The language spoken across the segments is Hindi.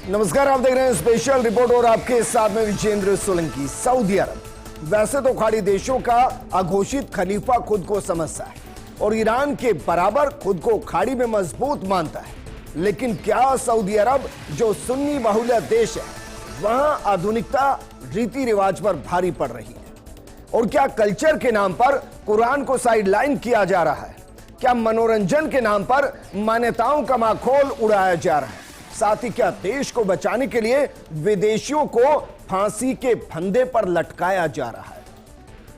नमस्कार, आप देख रहे हैं स्पेशल रिपोर्ट और आपके साथ में विजेंद्र सोलंकी। सऊदी अरब वैसे तो खाड़ी देशों का अघोषित खलीफा खुद को समझता है और ईरान के बराबर खुद को खाड़ी में मजबूत मानता है, लेकिन क्या सऊदी अरब जो सुन्नी बहुल्य देश है वहां आधुनिकता रीति रिवाज पर भारी पड़ रही है? और क्या कल्चर के नाम पर कुरान को साइडलाइन किया जा रहा है? क्या मनोरंजन के नाम पर मान्यताओं का माखौल उड़ाया जा रहा है? साथ ही क्या देश को बचाने के लिए विदेशियों को फांसी के फंदे पर लटकाया जा रहा है?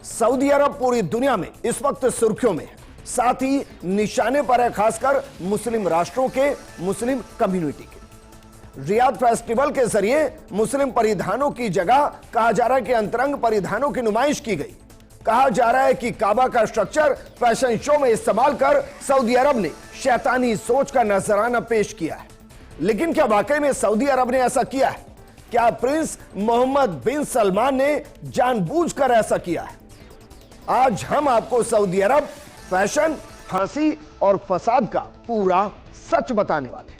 सऊदी अरब पूरी दुनिया में इस वक्त सुर्खियों में है, साथ ही निशाने पर है खासकर मुस्लिम राष्ट्रों के, मुस्लिम कम्युनिटी के। रियाद फेस्टिवल के जरिए मुस्लिम परिधानों की जगह कहा जा रहा है कि अंतरंग परिधानों की नुमाइश की गई। कहा जा रहा है कि काबा का स्ट्रक्चर फैशन शो में इस्तेमाल कर सऊदी अरब ने शैतानी सोच का नजराना पेश किया है। लेकिन क्या वाकई में सऊदी अरब ने ऐसा किया है? क्या प्रिंस मोहम्मद बिन सलमान ने जानबूझकर ऐसा किया है? आज हम आपको सऊदी अरब, फैशन, फांसी और फसाद का पूरा सच बताने वाले हैं।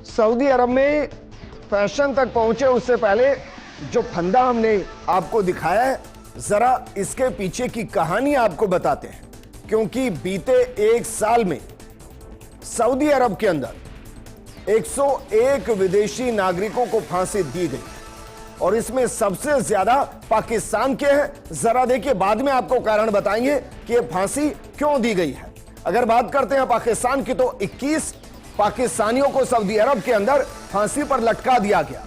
सऊदी अरब में फैशन तक पहुंचे उससे पहले जो फंदा हमने आपको दिखाया है, जरा इसके पीछे की कहानी आपको बताते हैं। क्योंकि बीते एक साल में सऊदी अरब के अंदर 101 विदेशी नागरिकों को फांसी दी गई और इसमें सबसे ज्यादा पाकिस्तान के हैं। जरा देखिए, बाद में आपको कारण बताएंगे कि यह फांसी क्यों दी गई है। अगर बात करते हैं पाकिस्तान की, तो 21 पाकिस्तानियों को सऊदी अरब के अंदर फांसी पर लटका दिया गया।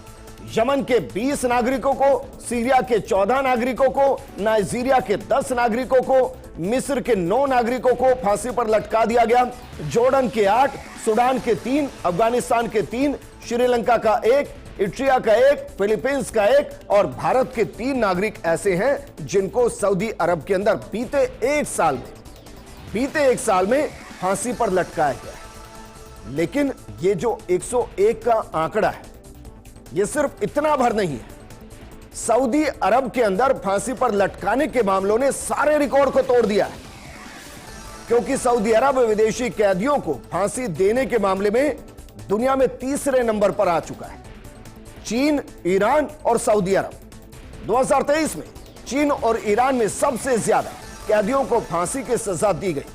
यमन के 20 नागरिकों को, सीरिया के 14 नागरिकों को, नाइजीरिया के 10 नागरिकों को, मिस्र के 9 नागरिकों को फांसी पर लटका दिया गया। जॉर्डन के 8, सूडान के 3, अफगानिस्तान के 3, श्रीलंका का 1, इटरिया का 1, फिलीपींस का 1 और भारत के 3 नागरिक ऐसे हैं जिनको सऊदी अरब के अंदर बीते एक साल में फांसी पर लटकाया गया। लेकिन ये जो 101 का आंकड़ा है, ये सिर्फ इतना भर नहीं है। सऊदी अरब के अंदर फांसी पर लटकाने के मामलों ने सारे रिकॉर्ड को तोड़ दिया है, क्योंकि सऊदी अरब विदेशी कैदियों को फांसी देने के मामले में दुनिया में तीसरे नंबर पर आ चुका है। चीन, ईरान और सऊदी अरब। 2023 में चीन और ईरान में सबसे ज्यादा कैदियों को फांसी की सजा दी गई।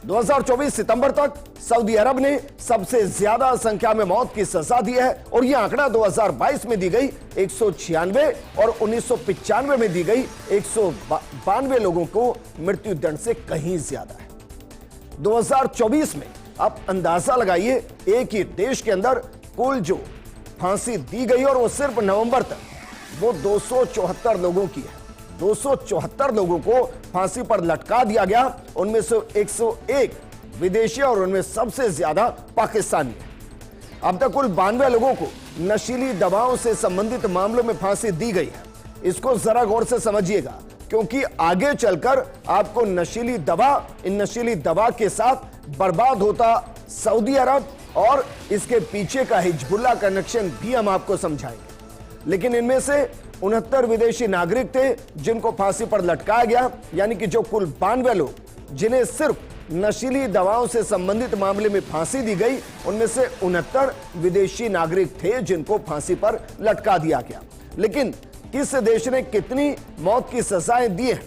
2024 सितंबर तक सऊदी अरब ने सबसे ज्यादा संख्या में मौत की सजा दी है और यह आंकड़ा 2022 में दी गई 196 और 1995 में दी गई 192 लोगों को मृत्यु दंड से कहीं ज्यादा है। 2024 में आप अंदाजा लगाइए, एक ही देश के अंदर कुल जो फांसी दी गई और वो सिर्फ नवंबर तक वो 274 लोगों की है। 274 लोगों को फांसी पर लटका दिया गया। उनमें से 101 विदेशी और उनमें सबसे ज्यादा पाकिस्तानी है। अब तक कुल 92 लोगों को नशीली दवाओं से संबंधित मामलों में फांसी दी गई है। इसको जरा गौर से समझिएगा, क्योंकि आगे चलकर आपको इन नशीली दवा के साथ बर्बाद होता सऊदी अरब और इसके पीछे का हिजबुल्लाह कनेक्शन भी हम आपको समझाएंगे। लेकिन इनमें से 69 विदेशी नागरिक थे जिनको फांसी पर लटकाया गया, यानी कि जो कुल 92 लोग जिन्हें सिर्फ नशीली दवाओं से संबंधित मामले में फांसी दी गई, उनमें से 69 विदेशी नागरिक थे जिनको फांसी पर लटका दिया गया। लेकिन किस देश ने कितनी मौत की सजाएं दी हैं,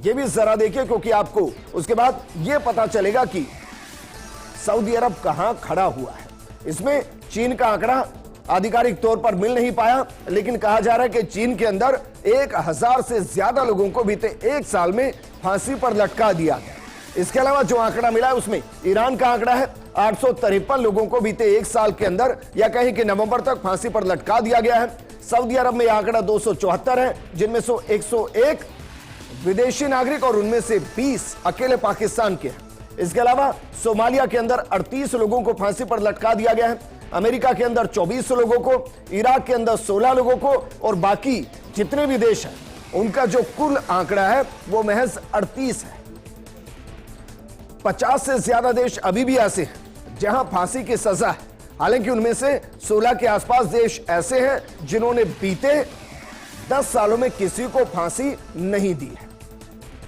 यह भी जरा देखिए, क्योंकि आपको उसके बाद यह पता चलेगा कि सऊदी अरब कहां खड़ा हुआ है। इसमें चीन का आंकड़ा आधिकारिक तौर पर मिल नहीं पाया, लेकिन कहा जा रहा है कि चीन के अंदर 1000 से ज्यादा लोगों को बीते एक साल में फांसी पर लटका दिया गया। इसके अलावा जो आंकड़ा मिला है उसमें ईरान का आंकड़ा है 853 लोगों को बीते एक साल के अंदर या कहीं कि नवंबर तक फांसी पर लटका दिया गया है। सऊदी अरब में यह आंकड़ा 274 है, जिनमें से 101 विदेशी नागरिक और उनमें से 20 अकेले पाकिस्तान के हैं। इसके अलावा सोमालिया के अंदर 38 लोगों को फांसी पर लटका दिया गया है। अमेरिका के अंदर 24 लोगों को, इराक के अंदर 16 लोगों को और बाकी जितने भी देश हैं उनका जो कुल आंकड़ा है वो महज 38 है। 50 से ज्यादा देश अभी भी ऐसे हैं जहां फांसी की सजा है। हालांकि उनमें से 16 के आसपास देश ऐसे हैं जिन्होंने बीते 10 सालों में किसी को फांसी नहीं दी है।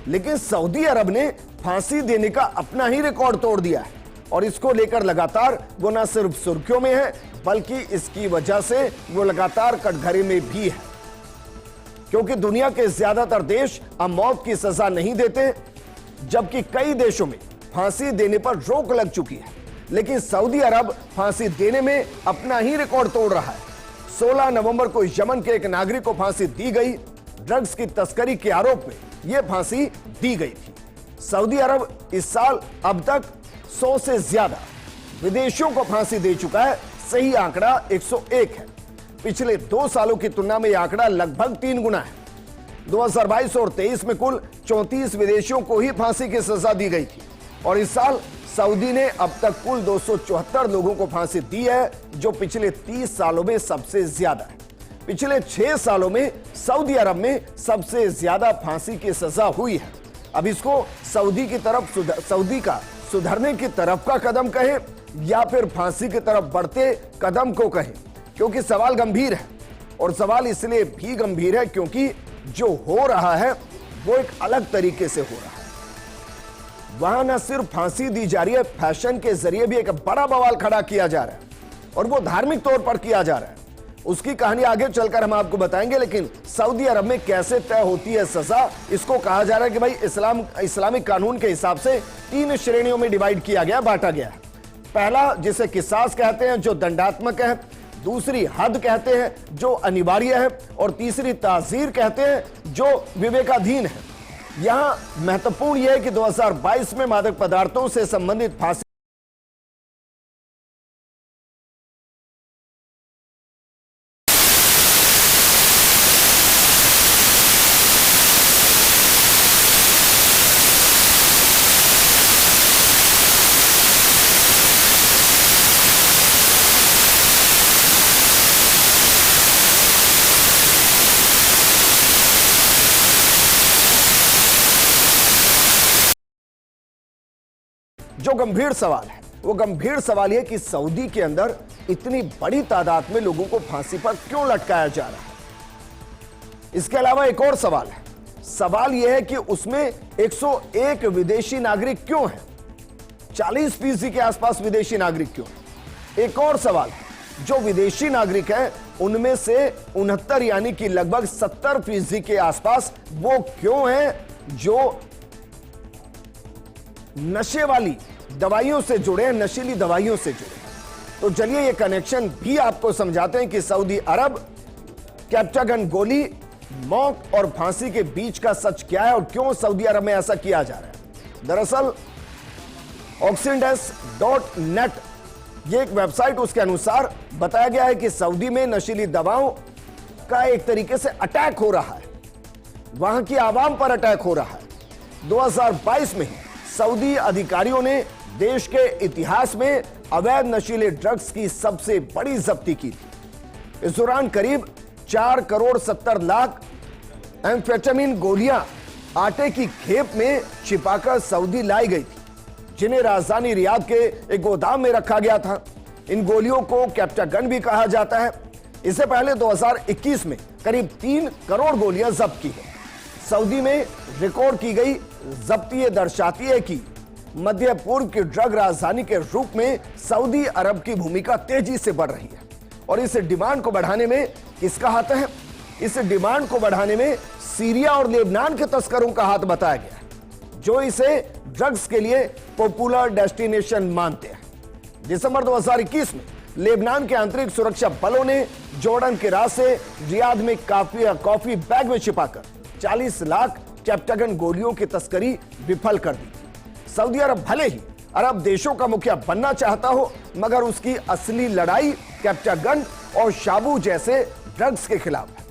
लेकिन सऊदी अरब ने फांसी देने का अपना ही रिकॉर्ड तोड़ दिया है और इसको लेकर लगातार वो न सिर्फ सुर्खियों में है बल्कि इसकी वजह से वो लगातार कटघरे में भी है, क्योंकि दुनिया के ज्यादातर देश अब मौत की सजा नहीं देते, जबकि कई देशों में फांसी देने पर रोक लग चुकी है। लेकिन सऊदी अरब फांसी देने में अपना ही रिकॉर्ड तोड़ रहा है। 16 नवंबर को यमन के एक नागरिक को फांसी दी गई। ड्रग्स की तस्करी के आरोप में यह फांसी दी गई थी। सऊदी अरब इस साल अब तक 100 से ज्यादा विदेशियों को फांसी दे चुका है। सही आंकड़ा 101 है। पिछले 2 सालों की तुलना में यह आंकड़ा लगभग 3 गुना है। 2022 और 23 में कुल 34 विदेशियों को ही फांसी की सजा दी गई थी और इस साल सऊदी ने अब तक कुल 274 लोगों को फांसी दी है, जो पिछले 30 सालों में सबसे ज्यादा है। पिछले 6 सालों में सऊदी अरब में सबसे ज्यादा फांसी की सजा हुई है। अब इसको सऊदी का सुधरने की तरफ का कदम कहें या फिर फांसी की तरफ बढ़ते कदम को कहें, क्योंकि सवाल गंभीर है। और सवाल इसलिए भी गंभीर है क्योंकि जो हो रहा है वो एक अलग तरीके से हो रहा है। वहां न सिर्फ फांसी दी जा रही है, फैशन के जरिए भी एक बड़ा बवाल खड़ा किया जा रहा है और वो धार्मिक तौर पर किया जा रहा है। उसकी कहानी आगे चलकर हम आपको बताएंगे। लेकिन सऊदी अरब में कैसे तय होती है सजा, इसको कहा जा रहा है कि भाई इस्लामिक कानून के हिसाब से 3 श्रेणियों में डिवाइड किया गया, बांटा गया है। पहला जिसे किसास कहते हैं, जो दंडात्मक है। दूसरी हद कहते हैं, जो अनिवार्य है। और तीसरी ताज़ीर कहते हैं, जो विवेकाधीन है। यहां महत्वपूर्ण यह है कि 2022 में मादक पदार्थों से संबंधित फांसी जो गंभीर सवाल है वो गंभीर सवाल यह कि सऊदी के अंदर इतनी बड़ी तादाद में लोगों को फांसी पर क्यों लटकाया जा रहा है। इसके अलावा एक और सवाल है। सवाल यह है कि उसमें 101 विदेशी नागरिक क्यों हैं, 40% के आसपास विदेशी नागरिक क्यों हैं। एक और सवाल है, जो विदेशी नागरिक हैं उनमें से 69 यानी कि लगभग 70% के आसपास वो क्यों हैं जो नशे वाली दवाइयों से जुड़े हैं, नशीली दवाइयों से जुड़े हैं। तो चलिए ये कनेक्शन भी आपको समझाते हैं कि सऊदी अरब, कैप्टागन गोली, मौत और फांसी के बीच का सच क्या है और क्यों सऊदी अरब में ऐसा किया जा रहा है। दरअसल oxyndus.net ये एक वेबसाइट, उसके अनुसार बताया गया है कि सऊदी में नशीली दवाओं का एक तरीके से अटैक हो रहा है, वहां की आवाम पर अटैक हो रहा है। 2022 में सऊदी अधिकारियों ने देश के इतिहास में अवैध नशीले ड्रग्स की सबसे बड़ी जब्ती की थी। इस दौरान करीब 4 करोड़ 70 लाख एम्फेटामिन गोलियां आटे की खेप में छिपाकर सऊदी लाई गई थी, जिन्हें राजधानी रियाद के एक गोदाम में रखा गया था। इन गोलियों को कैप्टागन भी कहा जाता है। इससे पहले 2021 में करीब 3 करोड़ गोलियां जब्त की है। सऊदी में रिकॉर्ड की गई जब्ती ये दर्शाती है कि मध्य पूर्व की ड्रग राजधानी के रूप में सऊदी अरब की भूमिका तेजी से बढ़ रही है और इस डिमांड को बढ़ाने में किसका हाथ है? इस डिमांड को बढ़ाने में सीरिया और लेबनान के तस्करों का हाथ बताया गया है, जो इसे ड्रग्स के लिए पॉपुलर डेस्टिनेशन मानते हैं। दिसंबर 2021 में लेबनान के आंतरिक सुरक्षा बलों ने जॉर्डन के रास्ते रियाद में कॉफी बैग में छिपाकर 40 लाख कैप्टागन गोलियों की तस्करी विफल कर दी। सऊदी अरब भले ही अरब देशों का मुखिया बनना चाहता हो, मगर उसकी असली लड़ाई कैप्टागन और शाबू जैसे ड्रग्स के खिलाफ है।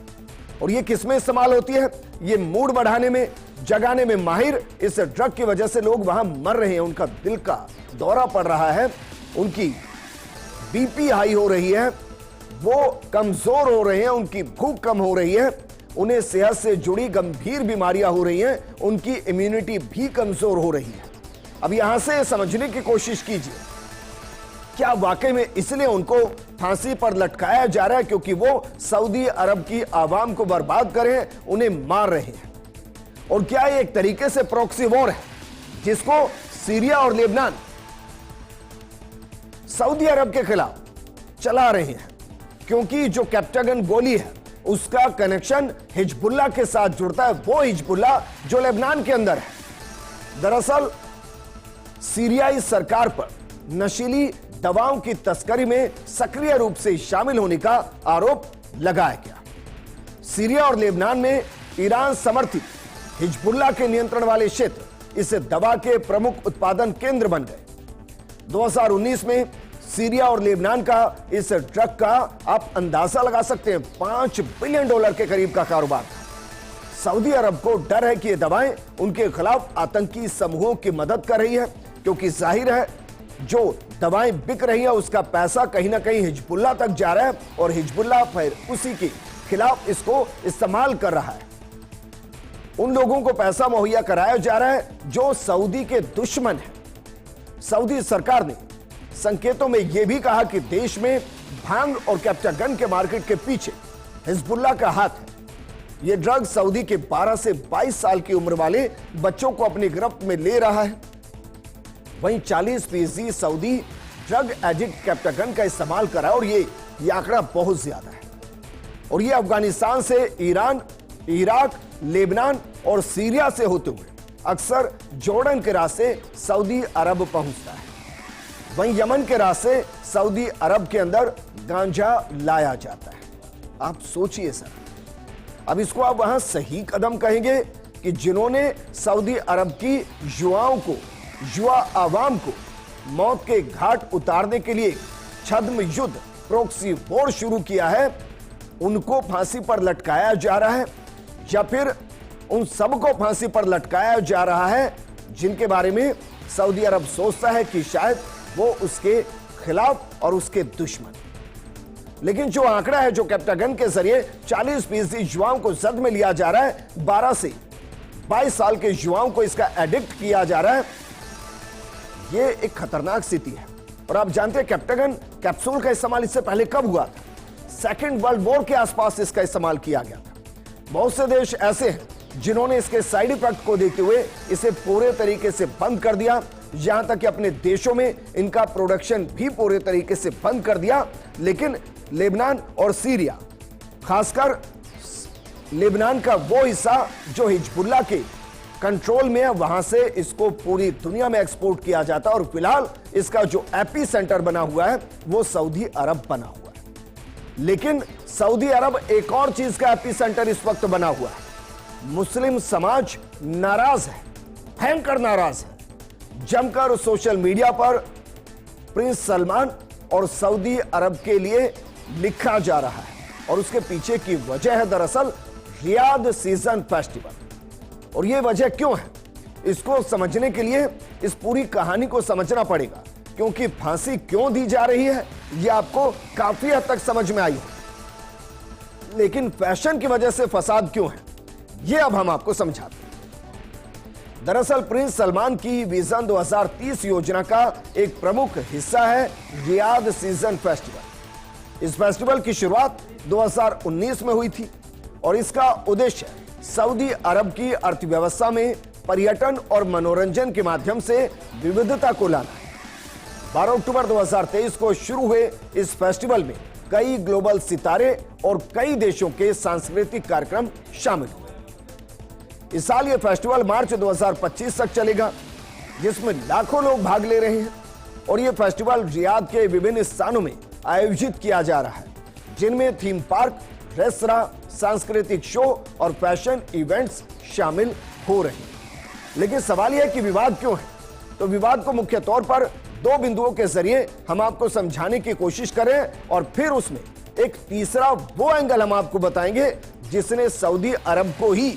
और ये किसमें इस्तेमाल होती है? ये मूड बढ़ाने में, जगाने में माहिर। इस ड्रग की वजह से लोग वहां मर रहे हैं, उनका दिल का दौरा पड़ रहा है, उनकी बीपी हाई हो रही है, वो कमजोर हो रहे हैं, उनकी भूख कम हो रही है, उन्हें सेहत से जुड़ी गंभीर बीमारियां हो रही हैं, उनकी इम्यूनिटी भी कमजोर हो रही है। अब यहां से समझने की कोशिश कीजिए, क्या वाकई में इसलिए उनको फांसी पर लटकाया जा रहा है क्योंकि वो सऊदी अरब की आवाम को बर्बाद कर रहे हैं, उन्हें मार रहे हैं? और क्या ये एक तरीके से प्रॉक्सी वॉर है जिसको सीरिया और लेबनान सऊदी अरब के खिलाफ चला रहे हैं? क्योंकि जो कैप्टागन गोली है उसका कनेक्शन हिजबुल्लाह के साथ जुड़ता है, वो हिजबुल्लाह जो लेबनान के अंदर है। दरअसल सीरियाई सरकार पर नशीली दवाओं की तस्करी में सक्रिय रूप से शामिल होने का आरोप लगाया गया। सीरिया और लेबनान में ईरान समर्थित हिजबुल्लाह के नियंत्रण वाले क्षेत्र इस दवा के प्रमुख उत्पादन केंद्र बन गए। 2019 में सीरिया और लेबनान का इस ड्रग का आप अंदाजा लगा सकते हैं, $5 बिलियन के करीब का कारोबार था। सऊदी अरब को डर है कि ये दवाएं उनके खिलाफ आतंकी समूहों की मदद कर रही है, क्योंकि जाहिर है जो दवाएं बिक रही है उसका पैसा कहीं ना कहीं हिजबुल्लाह तक जा रहा है और हिजबुल्लाह फिर उसी के खिलाफ इसको इस्तेमाल कर रहा है। उन लोगों को पैसा मुहैया कराया जा रहा है जो सऊदी के दुश्मन है। सऊदी सरकार ने संकेतों में यह भी कहा कि देश में भांग और कैप्टागन के मार्केट के पीछे हिजबुल्लाह का हाथ है। यह ड्रग सऊदी के 12 से 22 साल की उम्र वाले बच्चों को अपनी गिरफ्त में ले रहा है। वहीं 40% सऊदी ड्रग एडिक्ट कैप्टागन का इस्तेमाल कर रहा है और ये आंकड़ा बहुत ज्यादा है। और ये अफगानिस्तान से ईरान, इराक, लेबनान और सीरिया से होते हुए अक्सर जॉर्डन के रास्ते सऊदी अरब पहुंचता है। वहीं यमन के रास्ते सऊदी अरब के अंदर गांजा लाया जाता है। आप सोचिए सर, अब इसको आप वहां सही कदम कहेंगे कि जिन्होंने सऊदी अरब की युवा आवाम को मौत के घाट उतारने के लिए छद्म युद्ध प्रॉक्सी वॉर शुरू किया है, उनको फांसी पर लटकाया जा रहा है, या फिर उन सबको फांसी पर लटकाया जा रहा है जिनके बारे में सऊदी अरब सोचता है कि शायद वो उसके खिलाफ और उसके दुश्मन। लेकिन जो आंकड़ा है, जो कैप्टागन के जरिए 40% युवाओं को जद में लिया जा रहा है, 12 से 22 साल के युवाओं को इसका एडिक्ट किया जा रहा है, ये एक खतरनाक स्थिति है। और आप जानते हैं कैप्टागन कैप्सूल का इस्तेमाल इससे पहले कब हुआ था? सेकेंड वर्ल्ड वॉर के आसपास इसका इस्तेमाल किया गया था। बहुत से देश ऐसे हैं जिन्होंने इसके साइड इफेक्ट को देखते हुए इसे पूरे तरीके से बंद कर दिया, यहां तक कि अपने देशों में इनका प्रोडक्शन भी पूरे तरीके से बंद कर दिया। लेकिन लेबनान और सीरिया, खासकर लेबनान का वो हिस्सा जो हिजबुल्लाह के कंट्रोल में है, वहां से इसको पूरी दुनिया में एक्सपोर्ट किया जाता है। और फिलहाल इसका जो एपी सेंटर बना हुआ है वो सऊदी अरब बना हुआ है। लेकिन सऊदी अरब एक और चीज का एपी सेंटर इस वक्त बना हुआ है। मुस्लिम समाज नाराज है, भयंकर नाराज है। जमकर सोशल मीडिया पर प्रिंस सलमान और सऊदी अरब के लिए लिखा जा रहा है, और उसके पीछे की वजह है दरअसल रियाद सीजन फेस्टिवल। और यह वजह क्यों है, इसको समझने के लिए इस पूरी कहानी को समझना पड़ेगा, क्योंकि फांसी क्यों दी जा रही है यह आपको काफी हद तक समझ में आई है। लेकिन फैशन की वजह से फसाद क्यों है, यह अब हम आपको समझाते हैं। दरअसल प्रिंस सलमान की विजन 2030 योजना का एक प्रमुख हिस्सा है रियाद सीजन फेस्टिवल। इस फेस्टिवल की शुरुआत 2019 में हुई थी और इसका उद्देश्य सऊदी अरब की अर्थव्यवस्था में पर्यटन और मनोरंजन के माध्यम से विविधता को लाना है। 12 अक्टूबर 2023 को शुरू हुए इस फेस्टिवल में कई ग्लोबल सितारे और कई देशों के सांस्कृतिक कार्यक्रम शामिल हुए। इस साल यह फेस्टिवल मार्च 2025 तक चलेगा, जिसमें लाखों लोग भाग ले रहे हैं। और यह फेस्टिवल रियाद के विभिन्न स्थानों में आयोजित किया जा रहा है, जिनमें थीम पार्क, रेस्तरां, सांस्कृतिक शो और फैशन इवेंट्स शामिल हो रहे हैं। लेकिन सवाल यह है कि विवाद क्यों है? तो विवाद को मुख्य तौर पर 2 बिंदुओं के जरिए हम आपको समझाने की कोशिश करें, और फिर उसमें एक तीसरा वो एंगल हम आपको बताएंगे जिसने सऊदी अरब को ही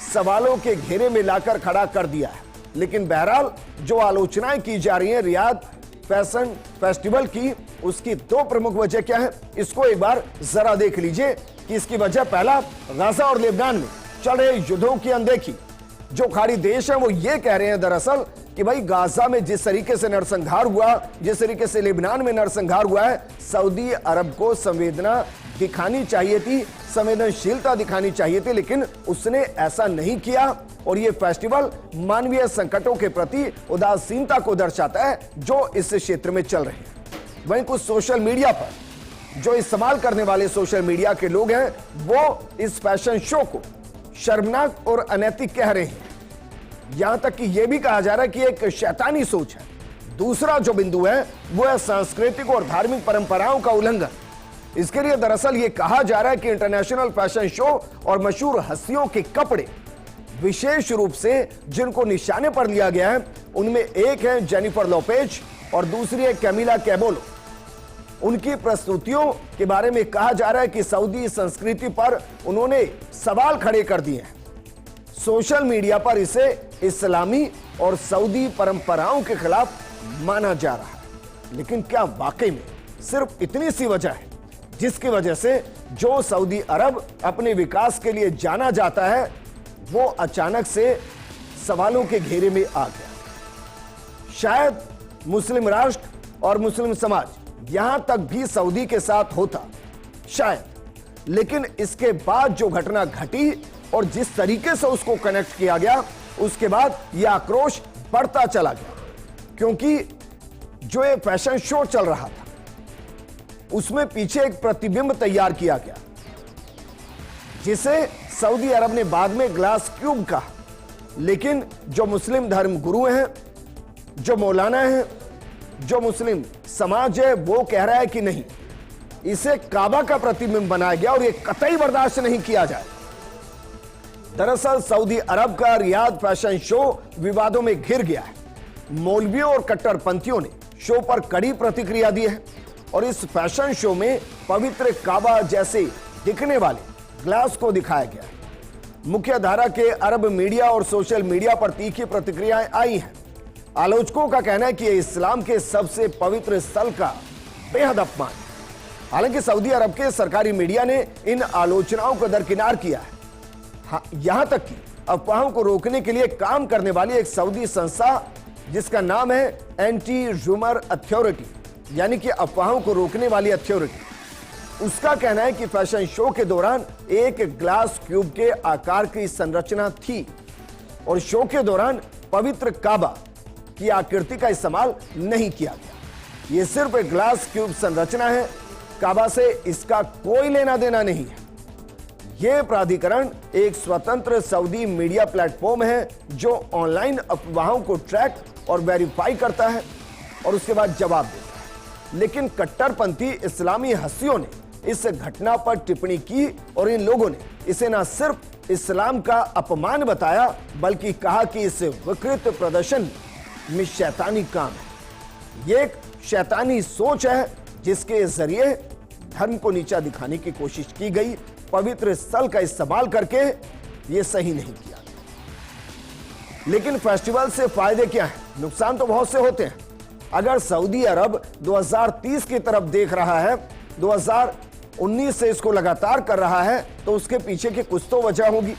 सवालों के घेरे में लाकर खड़ा कर दिया है। लेकिन बहरहाल जो आलोचनाएं की जा रही हैं रियाद फैशन फेस्टिवल की, उसकी 2 प्रमुख वजह क्या है, इसको एक बार जरा देख लीजिए कि इसकी वजह पहला, गाजा और लेबनान में चल रहे युद्धों की अनदेखी। जो खाड़ी देश है वो ये कह रहे हैं दरअसल कि भाई गाजा में जिस तरीके से नरसंहार हुआ, जिस तरीके से लेबनान में नरसंहार हुआ है, सऊदी अरब को संवेदना दिखानी चाहिए थी, संवेदनशीलता दिखानी चाहिए थी, लेकिन उसने ऐसा नहीं किया। और ये फेस्टिवल मानवीय संकटों के प्रति उदासीनता को दर्शाता है जो इस क्षेत्र में चल रहे हैं। वहीं कुछ सोशल मीडिया पर जो इस्तेमाल करने वाले सोशल मीडिया के लोग हैं, वो इस फैशन शो को शर्मनाक और अनैतिक कह रहे हैं। यहां तक कि यह भी कहा जा रहा है कि एक शैतानी सोच है। दूसरा जो बिंदु है वो है सांस्कृतिक और धार्मिक परंपराओं का उल्लंघन। इसके लिए दरअसल ये कहा जा रहा है कि इंटरनेशनल फैशन शो और मशहूर हस्तियों के कपड़े, विशेष रूप से जिनको निशाने पर लिया गया है, उनमें एक है जेनिफर लोपेज और दूसरी है कैमिला कैबोलो। उनकी प्रस्तुतियों के बारे में कहा जा रहा है कि सऊदी संस्कृति पर उन्होंने सवाल खड़े कर दिए हैं। सोशल मीडिया पर इसे इस्लामी और सऊदी परंपराओं के खिलाफ माना जा रहा है। लेकिन क्या वाकई में सिर्फ इतनी सी वजह है जिसकी वजह से जो सऊदी अरब अपने विकास के लिए जाना जाता है, वो अचानक से सवालों के घेरे में आ गया? शायद मुस्लिम राष्ट्र और मुस्लिम समाज यहां तक भी सऊदी के साथ होता, शायद। लेकिन इसके बाद जो घटना घटी और जिस तरीके से उसको कनेक्ट किया गया, उसके बाद यह आक्रोश बढ़ता चला गया। क्योंकि जो ये फैशन शो चल रहा था, उसमें पीछे एक प्रतिबिंब तैयार किया गया, जिसे सऊदी अरब ने बाद में ग्लास क्यूब कहा। लेकिन जो मुस्लिम धर्म गुरु हैं, जो मौलाना हैं, जो मुस्लिम समाज है, वो कह रहा है कि नहीं, इसे काबा का प्रतिबिंब बनाया गया और यह कतई बर्दाश्त नहीं किया जाए। दरअसल सऊदी अरब का रियाद फैशन शो विवादों में घिर गया है। मौलवियों और कट्टरपंथियों ने शो पर कड़ी प्रतिक्रिया दी है और इस फैशन शो में पवित्र काबा जैसे दिखने वाले ग्लास को दिखाया गया है। मुख्य धारा के अरब मीडिया और सोशल मीडिया पर तीखी प्रतिक्रियाएं आई हैं। आलोचकों का कहना है कि यह इस्लाम के सबसे पवित्र स्थल का बेहद अपमान है। हालांकि सऊदी अरब के सरकारी मीडिया ने इन आलोचनाओं को दरकिनार किया है। यहां तक कि अफवाहों को रोकने के लिए काम करने वाली एक सऊदी संस्था जिसका नाम है एंटी रूमर अथॉरिटी, यानी कि अफवाहों को रोकने वाली अथॉरिटी, उसका कहना है कि फैशन शो के दौरान एक ग्लास क्यूब के आकार की संरचना थी और शो के दौरान पवित्र काबा की आकृति का इस्तेमाल नहीं किया गया। यह सिर्फ एक ग्लास क्यूब संरचना है, काबा से इसका कोई लेना देना नहीं है। यह प्राधिकरण एक स्वतंत्र सऊदी मीडिया प्लेटफॉर्म है जो ऑनलाइन अफवाहों को ट्रैक और वेरीफाई करता है और उसके बाद जवाब देता है। लेकिन कट्टरपंथी इस्लामी हस्तियों ने इस घटना पर टिप्पणी की और इन लोगों ने इसे न सिर्फ इस्लाम का अपमान बताया, बल्कि कहा कि इस विकृत प्रदर्शन में शैतानी काम है। यह एक शैतानी सोच है जिसके जरिए धर्म को नीचा दिखाने की कोशिश की गई। पवित्र स्थल का इस्तेमाल करके यह सही नहीं किया। लेकिन फेस्टिवल से फायदे क्या हैं? नुकसान तो बहुत से होते हैं। अगर सऊदी अरब 2030 की तरफ देख रहा है, 2019 से इसको लगातार कर रहा है, तो उसके पीछे की कुछ तो वजह होगी।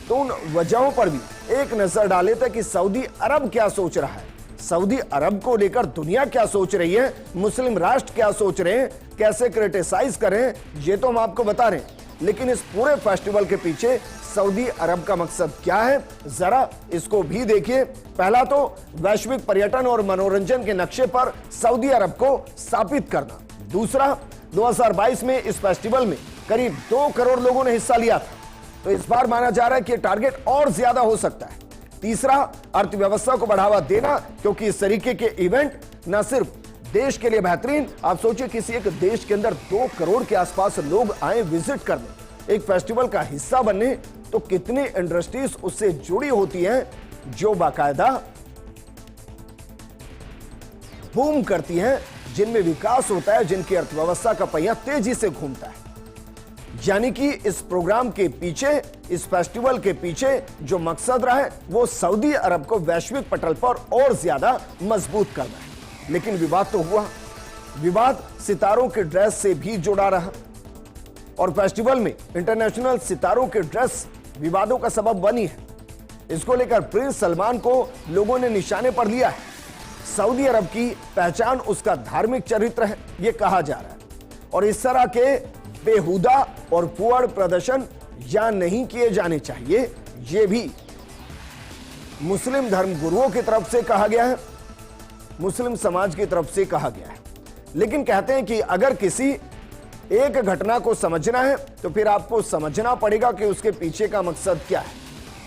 तो उन वजहों पर भी एक नजर डाले थे कि सऊदी अरब क्या सोच रहा है, सऊदी अरब को लेकर दुनिया क्या सोच रही है, मुस्लिम राष्ट्र क्या सोच रहे हैं, कैसे क्रिटिसाइज करें, ये तो हम आपको बता रहे हैं। लेकिन इस पूरे फेस्टिवल के पीछे सऊदी अरब का मकसद क्या है, जरा इसको भी देखिए। पहला तो वैश्विक पर्यटन और मनोरंजन के नक्शे पर सऊदी अरब को स्थापित करना। दूसरा, 2022 में इस फेस्टिवल में करीब 2 करोड़ लोगों ने हिस्सा लिया था, तो इस बार माना जा रहा है कि टारगेट और ज्यादा हो सकता है। तीसरा, अर्थव्यवस्था को बढ़ावा देना, क्योंकि इस तरीके के इवेंट न सिर्फ देश के लिए बेहतरीन, आप सोचिए किसी एक देश के अंदर 2 करोड़ के आसपास लोग आए विजिट करने, एक फेस्टिवल का हिस्सा बनने, तो कितनी इंडस्ट्रीज उससे जुड़ी होती हैं जो बाकायदा बूम करती हैं, जिनमें विकास होता है, जिनकी अर्थव्यवस्था का पहिया तेजी से घूमता है। यानी कि इस प्रोग्राम के पीछे, इस फेस्टिवल के पीछे जो मकसद रहा है वो सऊदी अरब को वैश्विक पटल पर और ज्यादा मजबूत करना है। लेकिन विवाद तो हुआ, विवाद सितारों के ड्रेस से भी जुड़ा रहा और फेस्टिवल में इंटरनेशनल सितारों के ड्रेस विवादों का सबब बनी है। इसको लेकर प्रिंस सलमान को लोगों ने निशाने पर लिया है। सऊदी अरब की पहचान उसका धार्मिक चरित्र है, यह कहा जा रहा है, और इस तरह के बेहुदा और फुअड़ प्रदर्शन या नहीं किए जाने चाहिए, यह भी मुस्लिम धर्म गुरुओं की तरफ से कहा गया है, मुस्लिम समाज की तरफ से कहा गया है। लेकिन कहते हैं कि अगर किसी एक घटना को समझना है तो फिर आपको समझना पड़ेगा कि उसके पीछे का मकसद क्या है।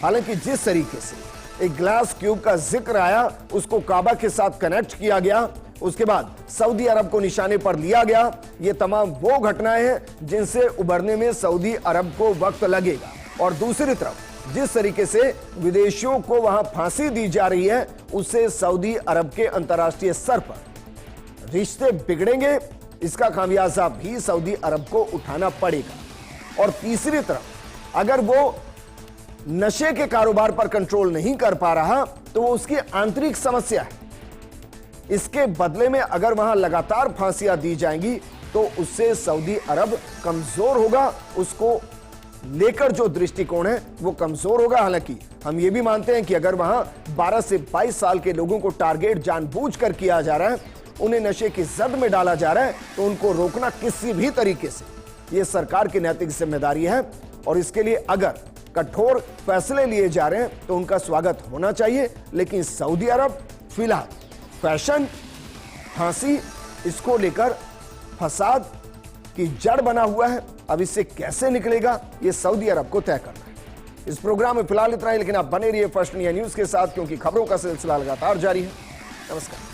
हालांकि जिस तरीके से एक ग्लास क्यूब का जिक्र आया, उसको काबा के साथ कनेक्ट किया गया, उसके बाद सऊदी अरब को निशाने पर लिया गया, ये तमाम वो घटनाएं हैं जिनसे उबरने में सऊदी अरब को वक्त लगेगा। और दूसरी तरफ जिस तरीके से विदेशियों को वहां फांसी दी जा रही है, उससे सऊदी अरब के अंतर्राष्ट्रीय स्तर पर रिश्ते बिगड़ेंगे, इसका खामियाजा भी सऊदी अरब को उठाना पड़ेगा। और तीसरी तरफ अगर वो नशे के कारोबार पर कंट्रोल नहीं कर पा रहा तो वो उसकी आंतरिक समस्या है। इसके बदले में अगर वहां लगातार फांसियां दी जाएंगी तो उससे सऊदी अरब कमजोर होगा, उसको लेकर जो दृष्टिकोण है वो कमजोर होगा। हालांकि हम ये भी मानते हैं कि अगर वहां 12 से 22 साल के लोगों को टारगेट जानबूझकर किया जा रहा है, उन्हें नशे की जद में डाला जा रहा है, तो उनको रोकना किसी भी तरीके से ये सरकार की नैतिक जिम्मेदारी है। और इसके लिए अगर कठोर फैसले लिए जा रहे हैं तो उनका स्वागत होना चाहिए। लेकिन सऊदी अरब फिलहाल फैशन, फांसी, इसको लेकर फसाद की जड़ बना हुआ है। अब इससे कैसे निकलेगा ये सऊदी अरब को तय करना है। इस प्रोग्राम में फिलहाल इतना ही, लेकिन आप बने रहिए फर्स्ट इंडिया न्यूज के साथ, क्योंकि खबरों का सिलसिला लगातार जारी है। नमस्कार।